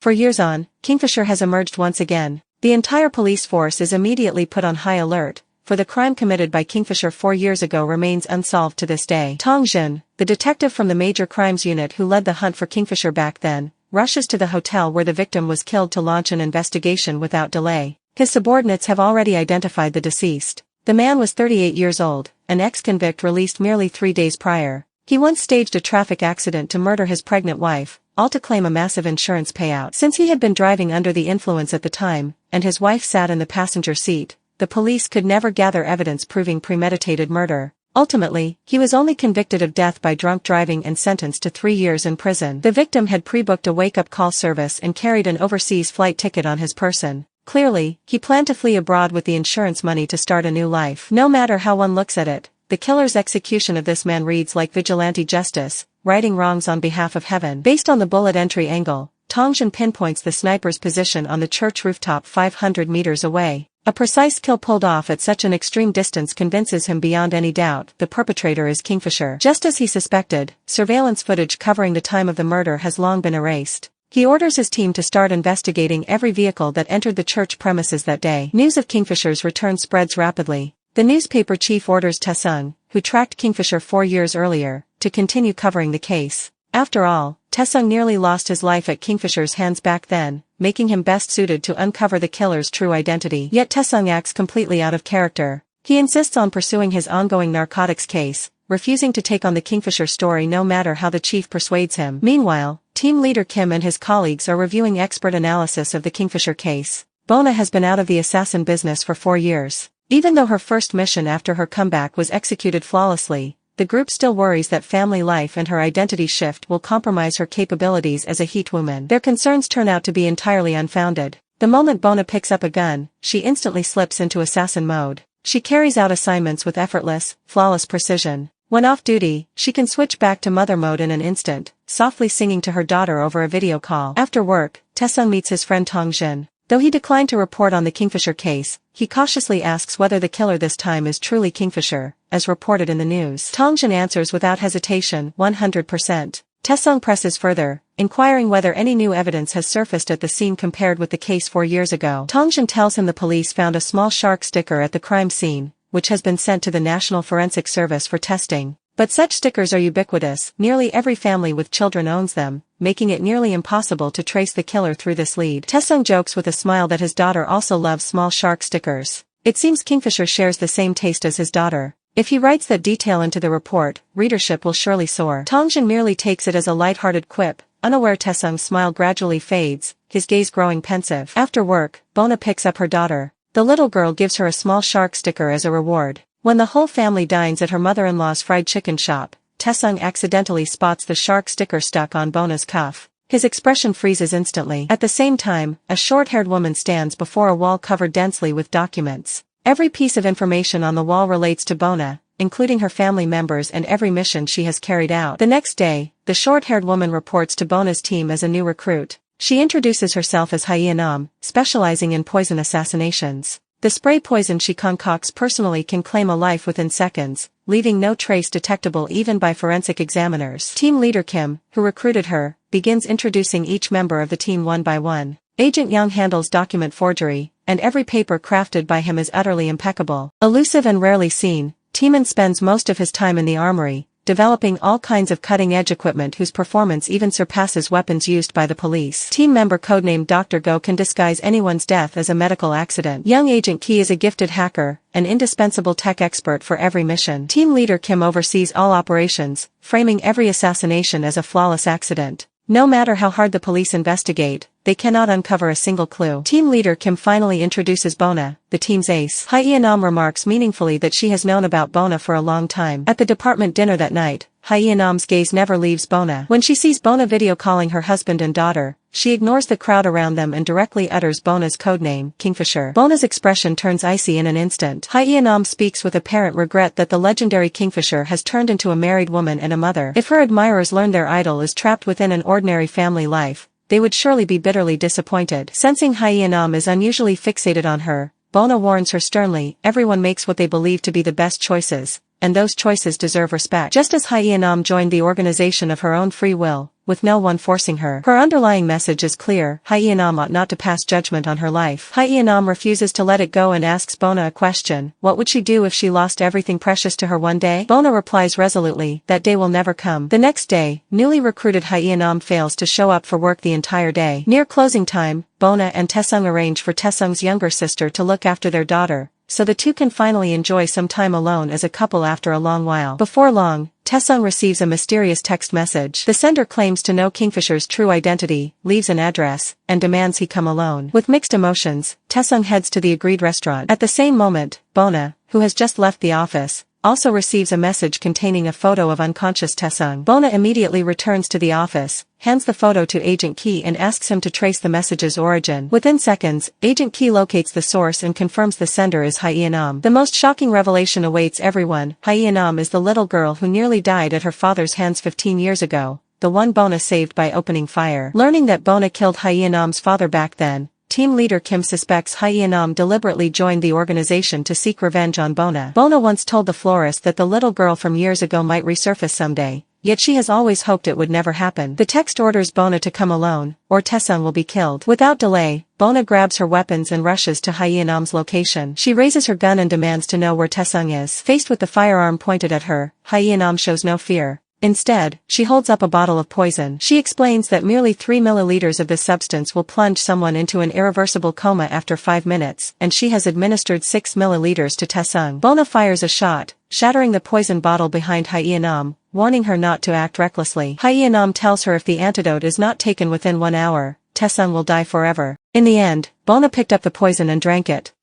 For years on, Kingfisher has emerged once again. The entire police force is immediately put on high alert, for the crime committed by Kingfisher 4 years ago remains unsolved to this day. Jun, the detective from the Major Crimes Unit who led the hunt for Kingfisher back then, rushes to the hotel where the victim was killed to launch an investigation without delay. His subordinates have already identified the deceased. The man was 38 years old, an ex-convict released merely 3 days prior. He once staged a traffic accident to murder his pregnant wife, all to claim a massive insurance payout. Since he had been driving under the influence at the time, and his wife sat in the passenger seat, the police could never gather evidence proving premeditated murder. Ultimately, he was only convicted of death by drunk driving and sentenced to 3 years in prison. The victim had pre-booked a wake-up call service and carried an overseas flight ticket on his person. Clearly, he planned to flee abroad with the insurance money to start a new life. No matter how one looks at it, the killer's execution of this man reads like vigilante justice, righting wrongs on behalf of heaven. Based on the bullet entry angle, Jun pinpoints the sniper's position on the church rooftop 500 meters away. A precise kill pulled off at such an extreme distance convinces him beyond any doubt the perpetrator is Kingfisher. Just as he suspected, surveillance footage covering the time of the murder has long been erased. He orders his team to start investigating every vehicle that entered the church premises that day. News of Kingfisher's return spreads rapidly. The newspaper chief orders Taesung, who tracked Kingfisher 4 years earlier, to continue covering the case. After all, Taesung nearly lost his life at Kingfisher's hands back then, making him best suited to uncover the killer's true identity. Yet Taesung acts completely out of character. He insists on pursuing his ongoing narcotics case, refusing to take on the Kingfisher story no matter how the chief persuades him. Meanwhile, team leader Kim and his colleagues are reviewing expert analysis of the Kingfisher case. Bona has been out of the assassin business for 4 years. Even though her first mission after her comeback was executed flawlessly, the group still worries that family life and her identity shift will compromise her capabilities as a Heat woman. Their concerns turn out to be entirely unfounded. The moment Bona picks up a gun, she instantly slips into assassin mode. She carries out assignments with effortless, flawless precision. When off duty, she can switch back to mother mode in an instant, softly singing to her daughter over a video call. After work, Taesung meets his friend Jun. Though he declined to report on the Kingfisher case, he cautiously asks whether the killer this time is truly Kingfisher, as reported in the news. Jun answers without hesitation, 100%. Taesung presses further, inquiring whether any new evidence has surfaced at the scene compared with the case 4 years ago. Jun tells him the police found a small shark sticker at the crime scene, which has been sent to the National Forensic Service for testing. But such stickers are ubiquitous, nearly every family with children owns them, making it nearly impossible to trace the killer through this lead. Taesung jokes with a smile that his daughter also loves small shark stickers. It seems Kingfisher shares the same taste as his daughter. If he writes that detail into the report, readership will surely soar. Jun merely takes it as a light-hearted quip, unaware Taesung's smile gradually fades, his gaze growing pensive. After work, Bona picks up her daughter. The little girl gives her a small shark sticker as a reward. When the whole family dines at her mother-in-law's fried chicken shop, Taesung accidentally spots the shark sticker stuck on Bona's cuff. His expression freezes instantly. At the same time, a short-haired woman stands before a wall covered densely with documents. Every piece of information on the wall relates to Bona, including her family members and every mission she has carried out. The next day, the short-haired woman reports to Bona's team as a new recruit. She introduces herself as Hyenam, specializing in poison assassinations. The spray poison she concocts personally can claim a life within seconds, leaving no trace detectable even by forensic examiners. Team leader Kim, who recruited her, begins introducing each member of the team one by one. Agent Young handles document forgery, and every paper crafted by him is utterly impeccable. Elusive and rarely seen, Teeman spends most of his time in the armory, developing all kinds of cutting-edge equipment whose performance even surpasses weapons used by the police. Team member codenamed Dr. Go can disguise anyone's death as a medical accident. Young Agent Key is a gifted hacker, an indispensable tech expert for every mission. Team leader Kim oversees all operations, framing every assassination as a flawless accident. No matter how hard the police investigate, they cannot uncover a single clue. Team leader Kim finally introduces Bona, the team's ace. Hyenam remarks meaningfully that she has known about Bona for a long time. At the department dinner that night, Hyenam's gaze never leaves Bona. When she sees Bona video calling her husband and daughter, she ignores the crowd around them and directly utters Bona's codename, Kingfisher. Bona's expression turns icy in an instant. Hyenam speaks with apparent regret that the legendary Kingfisher has turned into a married woman and a mother. If her admirers learn their idol is trapped within an ordinary family life, they would surely be bitterly disappointed. Sensing Hyenam is unusually fixated on her, Bona warns her sternly, everyone makes what they believe to be the best choices, and those choices deserve respect. Just as Hyenam joined the organization of her own free will, with no one forcing her. Her underlying message is clear: Hyenam ought not to pass judgment on her life. Hyenam refuses to let it go and asks Bona a question: what would she do if she lost everything precious to her one day? Bona replies resolutely, that day will never come. The next day, newly recruited Hyenam fails to show up for work the entire day. Near closing time, Bona and Taesung arrange for Taesung's younger sister to look after their daughter, so the two can finally enjoy some time alone as a couple after a long while. Before long, Taesung receives a mysterious text message. The sender claims to know Kingfisher's true identity, leaves an address, and demands he come alone. With mixed emotions, Taesung heads to the agreed restaurant. At the same moment, Bona, who has just left the office, also receives a message containing a photo of unconscious Taesung. Bona immediately returns to the office, hands the photo to Agent Key and asks him to trace the message's origin. Within seconds, Agent Key locates the source and confirms the sender is Hyenam. The most shocking revelation awaits everyone. Hyenam is the little girl who nearly died at her father's hands 15 years ago, the one Bona saved by opening fire. Learning that Bona killed Hyenam's father back then, Team leader Kim suspects Hyenam deliberately joined the organization to seek revenge on Bona. Bona once told the florist that the little girl from years ago might resurface someday, yet she has always hoped it would never happen. The text orders Bona to come alone, or Taesung will be killed. Without delay, Bona grabs her weapons and rushes to Hyenam's location. She raises her gun and demands to know where Taesung is. Faced with the firearm pointed at her, Hyenam shows no fear. Instead, she holds up a bottle of poison. She explains that merely 3 milliliters of this substance will plunge someone into an irreversible coma after 5 minutes, and she has administered 6 milliliters to Taesung. Bona fires a shot, shattering the poison bottle behind Hyenam, warning her not to act recklessly. Hyenam tells her if the antidote is not taken within 1 hour, Taesung will die forever. In the end, Bona picked up the poison and drank it,